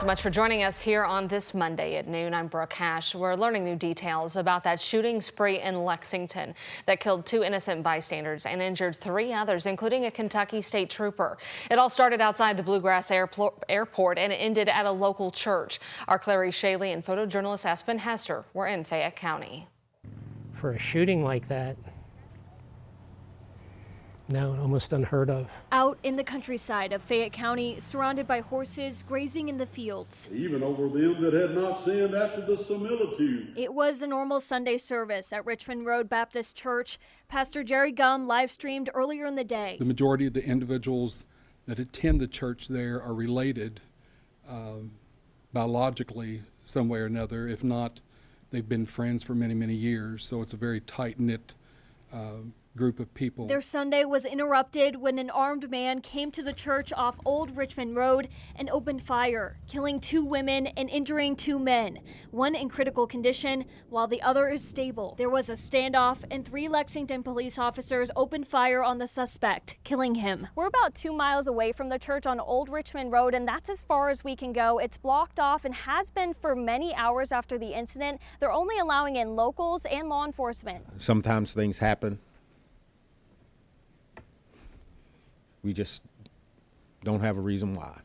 so much for joining us here on this Monday at noon. I'm Brooke Hash. We're learning new details about that shooting spree in Lexington that killed 2 innocent bystanders and injured 3 others, including a Kentucky state trooper. It all started outside the Bluegrass Airport and ended at a local church. Our Clary Shaley and photojournalist Aspen Hester were in Fayette County. For a shooting like that, no, almost unheard of. Out in the countryside of Fayette County, surrounded by horses grazing in the fields. Even over them that had not sinned after the similitude. It was a normal Sunday service at Richmond Road Baptist Church. Pastor Jerry Gum live streamed earlier in the day. The majority of the individuals that attend the church there are related biologically some way or another. If not, they've been friends for many, many years. So it's a very tight-knit group of people. Their Sunday was interrupted when an armed man came to the church off Old Richmond Road and opened fire, killing 2 women and injuring 2 men, one in critical condition while the other is stable. There was a standoff and 3 Lexington police officers opened fire on the suspect, killing him. We're about 2 miles away from the church on Old Richmond Road, and that's as far as we can go. It's blocked off and has been for many hours after the incident. They're only allowing in locals and law enforcement. Sometimes things happen. We just don't have a reason why.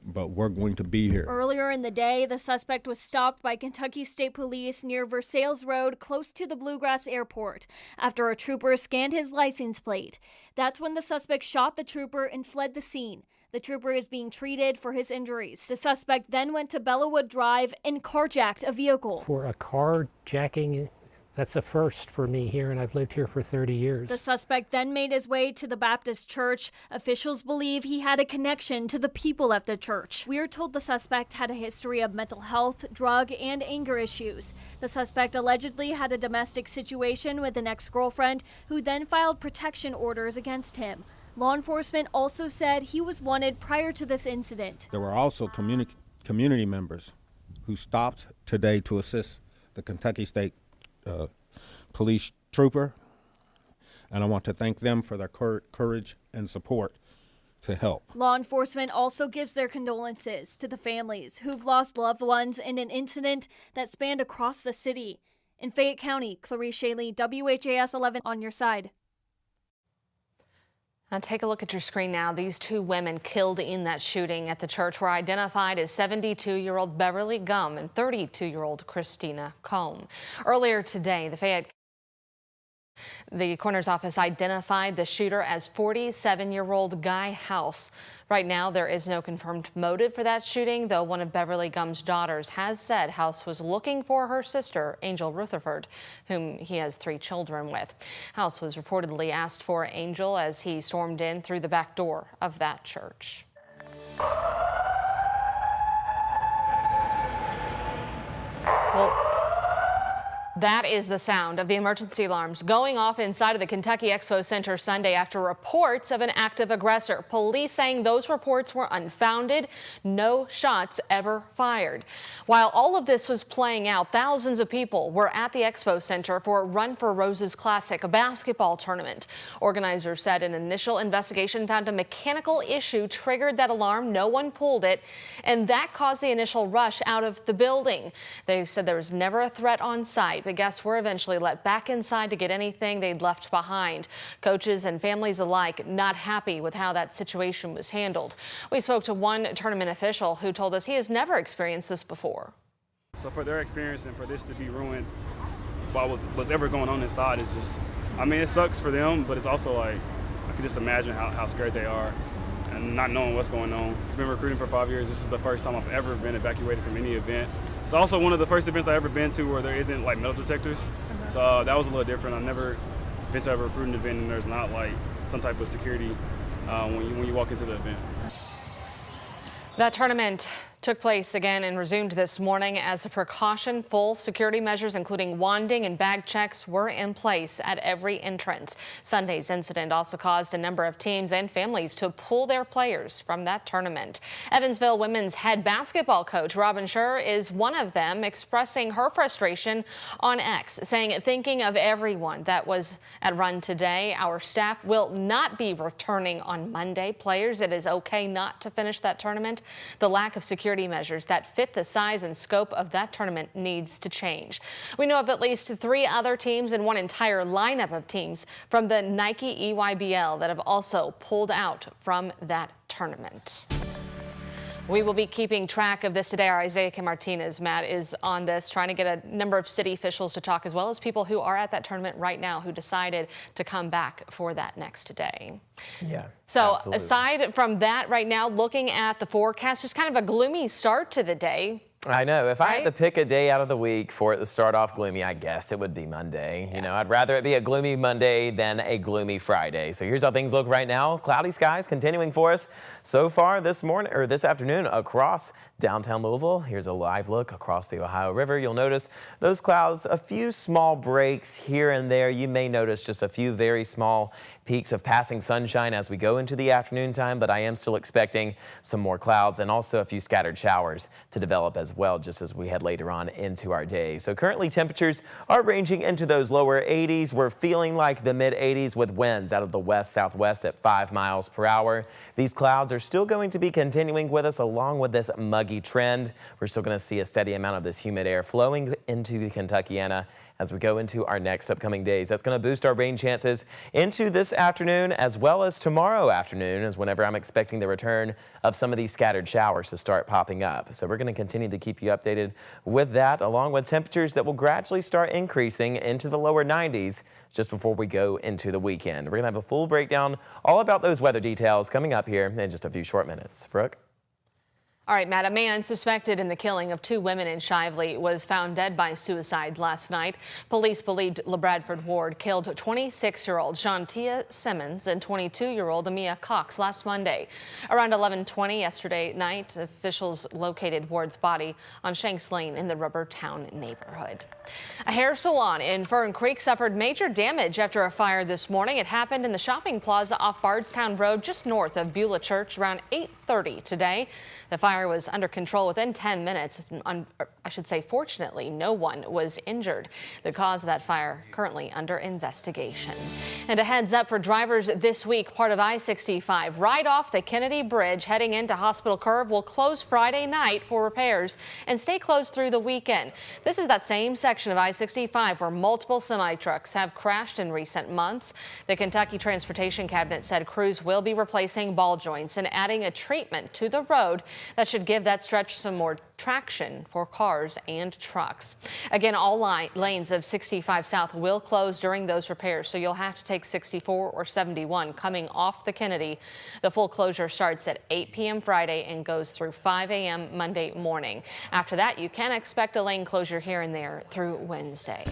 But we're going to be here. Earlier in the day, the suspect was stopped by Kentucky State Police near Versailles Road, close to the Bluegrass Airport, after a trooper scanned his license plate. That's when the suspect shot the trooper and fled the scene. The trooper is being treated for his injuries. The suspect then went to Bellawood Drive and carjacked a vehicle. For a carjacking, that's a first for me here, and I've lived here for 30 years. The suspect then made his way to the Baptist church. Officials believe he had a connection to the people at the church. We are told the suspect had a history of mental health, drug, and anger issues. The suspect allegedly had a domestic situation with an ex-girlfriend who then filed protection orders against him. Law enforcement also said he was wanted prior to this incident. There were also community members who stopped today to assist the Kentucky State police trooper, and I want to thank them for their courage and support to help. Law enforcement also gives their condolences to the families who've lost loved ones in an incident that spanned across the city. In Fayette County, Clary Shaley, WHAS11 on your side. Now take a look at your screen now. These 2 women killed in that shooting at the church were identified as 72-year-old Beverly Gum and 32-year-old Christina Combe. Earlier today, the coroner's office identified the shooter as 47-year-old Guy House. Right now, there is no confirmed motive for that shooting, though one of Beverly Gum's daughters has said House was looking for her sister, Angel Rutherford, whom he has 3 children with. House was reportedly asked for Angel as he stormed in through the back door of that church. Well, that is the sound of the emergency alarms going off inside of the Kentucky Expo Center Sunday after reports of an active aggressor. Police saying those reports were unfounded. No shots ever fired. While all of this was playing out, thousands of people were at the Expo Center for a Run for Roses Classic, a basketball tournament. Organizers said an initial investigation found a mechanical issue triggered that alarm. No one pulled it, and that caused the initial rush out of the building. They said there was never a threat on site, but guests were eventually let back inside to get anything they'd left behind. Coaches and families alike not happy with how that situation was handled. We spoke to one tournament official who told us he has never experienced this before. So for their experience and for this to be ruined while what's ever going on inside is just, I mean, it sucks for them, but it's also like, I can just imagine how scared they are and not knowing what's going on. It's been recruiting for 5 years. This is the first time I've ever been evacuated from any event. It's also one of the first events I've ever been to where there isn't like metal detectors. So that was a little different. I've never been to a recruiting event and there's not like some type of security when you walk into the event. That tournament Took place again and resumed this morning as a precaution. Full security measures, including wanding and bag checks, were in place at every entrance. Sunday's incident also caused a number of teams and families to pull their players from that tournament. Evansville women's head basketball coach Robin Schur is one of them, expressing her frustration on X, saying, "Thinking of everyone that was at Run today, our staff will not be returning on Monday. Players, it is okay not to finish that tournament. The lack of security measures that fit the size and scope of that tournament needs to change." We know of at least 3 other teams and one entire lineup of teams from the Nike EYBL that have also pulled out from that tournament. We will be keeping track of this today. Our Isaiah Kim Martinez, Matt, is on this, trying to get a number of city officials to talk, as well as people who are at that tournament right now who decided to come back for that next day. Yeah. So absolutely. aside from that, right now, looking at the forecast, just kind of a gloomy start to the day. I know. If I Right? had to pick a day out of the week for it to start off gloomy, I guess it would be Monday. Yeah. You know, I'd rather it be a gloomy Monday than a gloomy Friday. So here's how things look right now. Cloudy skies continuing for us so far this morning or this afternoon across downtown Louisville. Here's a live look across the Ohio River. You'll notice those clouds, a few small breaks here and there. You may notice just a few very small peaks of passing sunshine as we go into the afternoon time, but I am still expecting some more clouds and also a few scattered showers to develop as well, just as we head later on into our day. So currently temperatures are ranging into those lower 80s. We're feeling like the mid 80s with winds out of the west-southwest at 5 miles per hour. These clouds are still going to be continuing with us along with this muggy trend. We're still going to see a steady amount of this humid air flowing into Kentuckiana as we go into our next upcoming days. That's going to boost our rain chances into this afternoon as well as tomorrow afternoon, as whenever I'm expecting the return of some of these scattered showers to start popping up. So we're going to continue to keep you updated with that, along with temperatures that will gradually start increasing into the lower 90s just before we go into the weekend. We're going to have a full breakdown all about those weather details coming up here in just a few short minutes. Brooke? All right, Matt, a man suspected in the killing of 2 women in Shively was found dead by suicide last night. Police believed LaBradford Ward killed 26-year-old Shantia Simmons and 22-year-old Amia Cox last Monday. Around 11:20 yesterday night, officials located Ward's body on Shanks Lane in the Rubber Town neighborhood. A hair salon in Fern Creek suffered major damage after a fire this morning. It happened in the shopping plaza off Bardstown Road, just north of Beulah Church, around 8:30 today. The fire was under control within 10 minutes. I should say, fortunately, no one was injured. The cause of that fire currently under investigation. And a heads up for drivers this week, part of I-65 right off the Kennedy Bridge heading into Hospital Curve will close Friday night for repairs and stay closed through the weekend. This is that same section of I-65 where multiple semi-trucks have crashed in recent months. The Kentucky Transportation Cabinet said crews will be replacing ball joints and adding a treatment to the road that should give that stretch some more traction for cars and trucks. Again, all lanes of 65 South will close during those repairs, so you'll have to take 64 or 71 coming off the Kennedy. The full closure starts at 8 p.m. Friday and goes through 5 a.m. Monday morning. After that, you can expect a lane closure here and there through Wednesday.